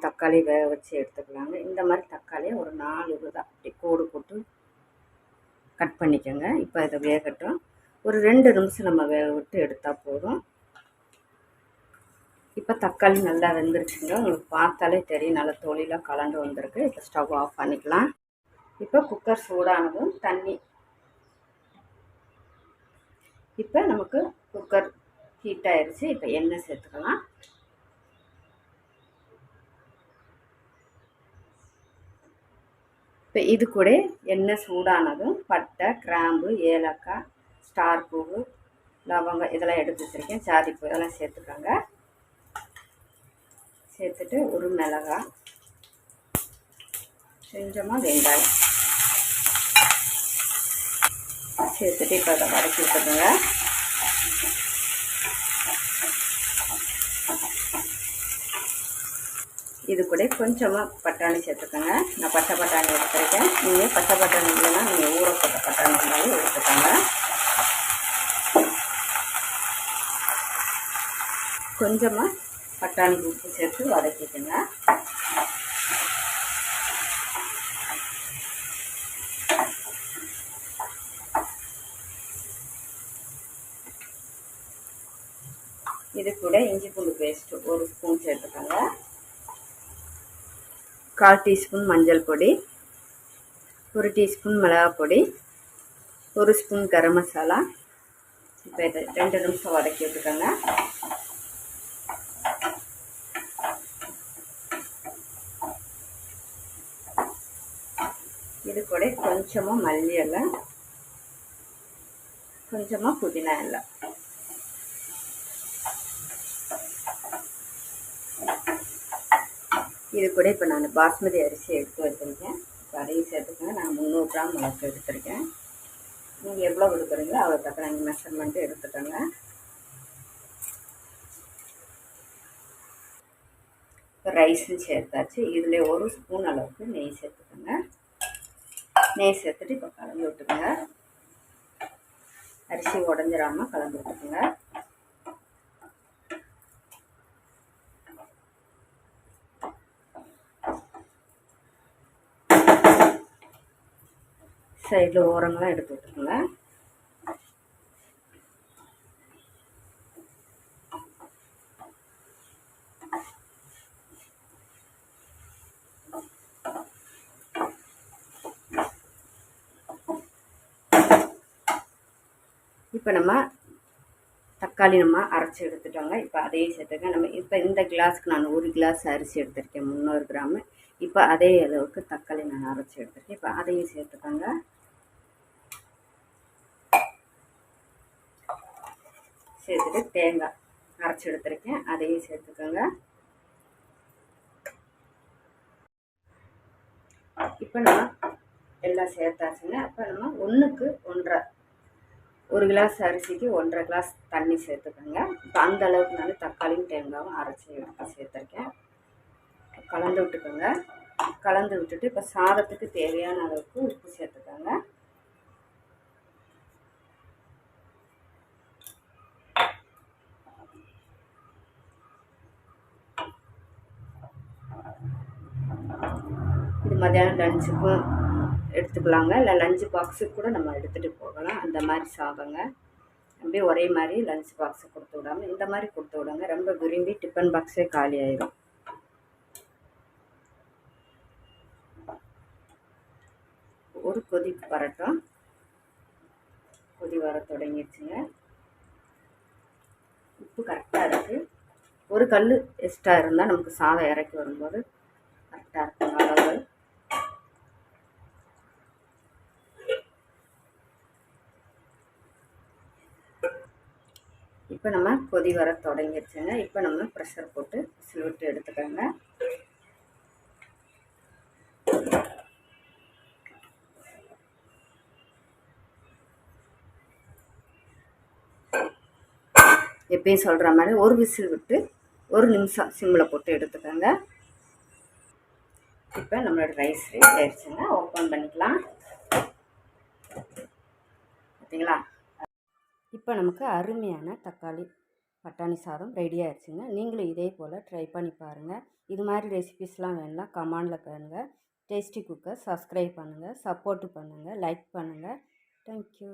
தக்காளி வேக வச்சு எடுத்துக்கலாங்க. இந்த மாதிரி தக்காளியை ஒரு 4 தான் அப்படி கோடு போட்டு கட் பண்ணிக்கோங்க. இப்போ இதை வேகட்டும். ஒரு 2 நிமிஷம் நம்ம வேக விட்டு எடுத்தால் போதும். இப்போ தக்காளி நல்லா வெந்துருச்சுங்க. உங்களுக்கு பார்த்தாலே தெரியும், நல்லா தோலிலாம் கலந்து வந்திருக்கு. இப்போ ஸ்டவ் ஆஃப் பண்ணிக்கலாம். இப்போ குக்கர் சூடானதும் தண்ணி, இப்போ நமக்கு குக்கர் ஹீட் ஆயிடுச்சு. இப்போ எண்ணெய் சேர்த்துக்கலாம். இப்போ இது கூட எண்ணெய் சூடானதும் பட்டை, கிராம்பு, ஏலக்காய், ஸ்டார் பூவு, லவங்கம் இதெல்லாம் எடுத்து வச்சுருக்கேன், ஜாதிப்பூ இதெல்லாம் சேர்த்துக்கோங்க. சேர்த்துட்டு ஒரு மிளகாய், கொஞ்சமாக வெங்காயம் சேர்த்துட்டு இப்போ அதை வதக்கி விட்டுருங்க. இது கூட கொஞ்சமாக பட்டாணி சேர்த்துக்கோங்க. நான் பச்சை பட்டாணி எடுத்துருக்கேன். நீங்கள் பச்சை பட்டாணி இல்லைன்னா நீங்கள் ஊற போட்ட பட்டாணி இருந்தாலும் எடுத்துக்கோங்க. கொஞ்சமாக பட்டாணி உப்பு சேர்த்து வதக்கிக்கோங்க. இது கூட இஞ்சி பூண்டு பேஸ்ட்டு 1 ஸ்பூன் சேர்த்துக்கோங்க. 1/4 டீஸ்பூன் மஞ்சள் பொடி, 1 டீஸ்பூன் மிளகாய் பொடி, 1 ஸ்பூன் கரம் மசாலா. இப்போ இதை 2 நிமிஷம் வதக்கி விட்டுக்கோங்க. இது கூட கொஞ்சமாக மல்லி இலை, கொஞ்சமாக புதினா இலை. இது கூட இப்போ நான் பாஸ்மதி அரிசி எடுத்து வச்சுருக்கேன். இப்போ அதையும் சேர்த்துக்கோங்க. நான் 300 கிராம் அளவுக்கு எடுத்துருக்கேன். நீங்கள் எவ்வளோ கொடுக்குறீங்களோ அவ்வளோ தக்க நீங்கள் மெஷர்மெண்ட்டு எடுத்துக்கோங்க. இப்போ ரைஸும் சேர்த்தாச்சு. இதில் 1 ஸ்பூன் அளவுக்கு நெய் சேர்த்துக்கோங்க. நெய் சேர்த்துட்டு இப்போ கலந்து விட்டுக்கோங்க. அரிசி உடஞ்சிடாமல் கலந்து விட்டுக்கோங்க. சைடில் ஓரங்களாம் எடுத்து விட்டுக்கோங்க. இப்போ நம்ம தக்காளி அரைச்சி எடுத்துட்டோங்க. இப்போ அதையும் சேர்த்துக்கேன். நம்ம இப்போ இந்த கிளாஸுக்கு நான் 1 கிளாஸ் அரிசி எடுத்திருக்கேன், 300 கிராமு. இப்போ அதே அளவுக்கு தக்காளி நான் அரைச்சி எடுத்திருக்கேன். இப்போ அதையும் சேர்த்துக்கோங்க. சேர்த்துட்டு தேங்காய் அரைச்சி எடுத்திருக்கேன், அதையும் சேர்த்துக்கோங்க. இப்போ நம்ம எல்லாம் சேர்த்தாச்சுங்க. அப்போ நம்ம 1க்கு 1.5, 1 கிளாஸ் அரிசிக்கு 1.5 கிளாஸ் தண்ணி சேர்த்துக்கோங்க. இப்போ அந்த அளவுக்கு நான் தக்காளியும் தேங்காயும் அரைச்சி எடுத்து சேர்த்துருக்கேன். கலந்து விட்டுக்கோங்க. கலந்து விட்டுட்டு இப்போ சாதத்துக்கு தேவையான அளவுக்கு உப்பு சேர்த்துக்கோங்க. இது மத்தியானம் லஞ்சுக்கும் எடுத்துக்கலாங்க, இல்லை லஞ்சு பாக்ஸுக்கு கூட நம்ம எடுத்துகிட்டு போகலாம். அந்த மாதிரி சாதங்க அப்படியே ஒரே மாதிரி லஞ்ச் பாக்ஸை கொடுத்து விடாமல் இந்த மாதிரி கொடுத்து விடுங்க. ரொம்ப விரும்பி டிஃபன் பாக்ஸே காலி ஆயிடும். ஒரு கொதி வரட்டும். கொதி வர தொடங்கிடுச்சுங்க. உப்பு கரெக்டாக இருக்குது. ஒரு கல் எக்ஸ்ட்ரா இருந்தால் நமக்கு சாதம் இறக்கி வரும்போது கரெக்டாக இருக்குங்க அளவு. இப்போ நம்ம கொதி வர தொடங்கிடுச்சுங்க. இப்போ நம்ம ப்ரெஷர் போட்டு விசில் விட்டு எடுத்துக்கோங்க. எப்பயும் சொல்கிற மாதிரி ஒரு விசில் விட்டு 1 நிமிஷம் சிம்மில் போட்டு எடுத்துக்கோங்க. இப்போ நம்மளோட ரைஸ் ரெடி ஆயிடுச்சுங்க. ஓப்பன் பண்ணிக்கலாம். பார்த்தீங்களா? இப்போ நமக்கு அருமையான தக்காளி பட்டாணி சாதம் ரெடி ஆயிடுச்சுங்க. நீங்களும் இதே போல் ட்ரை பண்ணி பாருங்கள். இது மாதிரி ரெசிபீஸ்லாம் வேணும்னா கமெண்டில் பண்ணுங்கள். டேஸ்டி குக்கர் சப்ஸ்கிரைப் பண்ணுங்கள், சப்போர்ட் பண்ணுங்கள், லைக் பண்ணுங்கள். தேங்க்யூ.